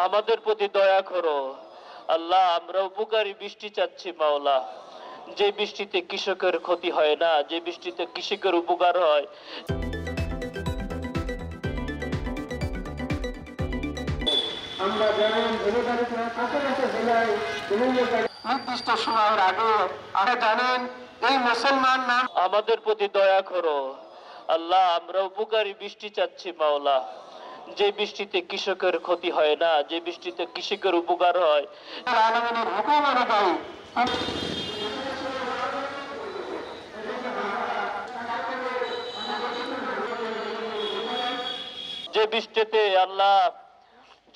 আমাদের প্রতি দয়া করো আল্লাহ। আমরা উপকারী বৃষ্টি চাচ্ছি মাওলা, যে বৃষ্টিতে কৃষকের ক্ষতি হয় না, যে বৃষ্টিতে কৃষকের উপকার হয়। আমরা জানেন নির্দিষ্ট সময়ের আগে আমরা জানেন এই মুসলমান নাম। আমাদের প্রতি দয়া করো আল্লাহ। আমরা উপকারী বৃষ্টি চাচ্ছি মাওলা, যে বৃষ্টিতে কৃষকের ক্ষতি হয় না, যে বৃষ্টিতে কৃষকের উপকার হয়। আলমিনের হুকুম অনুযায়ী যে বৃষ্টিতে আল্লাহ,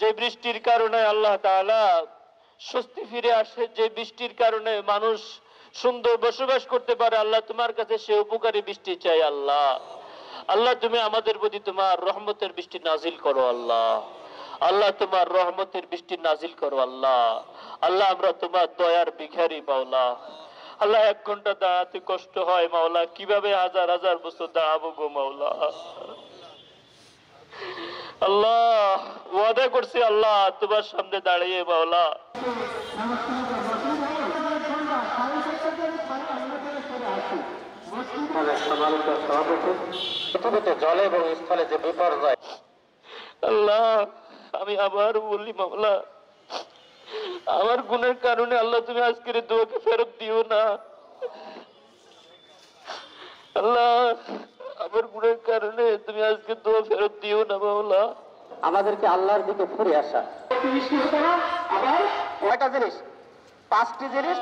যে বৃষ্টির কারণে আল্লাহ তাআলা স্বস্তি ফিরে আসে, যে বৃষ্টির কারণে মানুষ সুন্দর বসবাস করতে পারে, আল্লাহ তোমার কাছে সে উপকারী বৃষ্টি চাই আল্লাহ। আল্লাহ তুমি আমাদের প্রতি তোমার রহমতের বৃষ্টি নাজিল করো আল্লাহ। আল্লাহ তোমার রহমতের বৃষ্টি নাজিল করো আল্লাহ। আল্লাহ আমরা তোমার দয়ার ভিখারি মাওলা। আল্লাহ 1 ঘন্টা দাঁড়াতে কষ্ট হয় মাওলা, কিভাবে হাজার হাজার বছর দাঁড়াবো গো মাওলা। আল্লাহ ওয়াদা করছি আল্লাহ তোমার সামনে দাঁড়িয়ে মাওলা। পৃথিবীতে জলে এবং স্থলে যে বিপর্যয়, আল্লাহ আমি আবার বলি মাওলা, আমার গুণের কারণে আল্লাহ তুমি আজকের দোয়াকে ফেরত দিও না আল্লাহ। আমার গুণের কারণে তুমি আজকে দোয়া ফেরত দিও না মাওলা। আমাদেরকে আল্লাহর দিকে ফিরে আসা। আবার কয়টা জিনিস? 5টি জিনিস।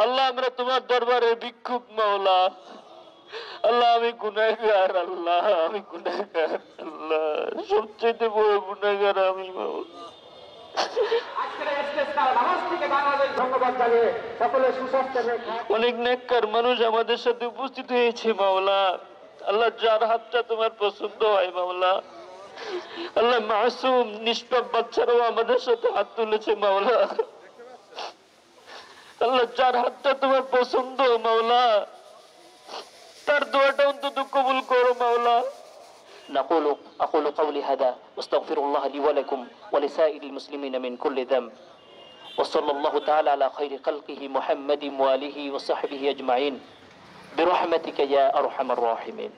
আল্লাহ আমরা তোমার দরবারে ভিক্ষুক মাওলা। আল্লাহ আমি গুনাহগার আল্লাহ, আমি গুনাহগার আল্লাহ, সবচেয়ে বড় গুনাহগার আমি মাওলা। অনেক নেককার মানুষ আমাদের সাথে উপস্থিত হয়েছে মাওলা। আল্লাহ যার হাতটা তোমার পছন্দ হয় মাওলা, আল্লাহ মাসুম নিষ্পাপ বাচ্চারাও আমাদের সাথে হাত তুলেছে মাওলা। আল্লাহ যার হাতটা তোমার পছন্দ মাওলা, তার দোয়াটা অন্তত কবুল করো মাওলা। أقول قولي هذا واستغفر الله لي ولكم ولسائر المسلمين من كل ذنب وصلى الله تعالى على خير خلقه محمد وآله وصحبه أجمعين برحمتك يا أرحم الراحمين.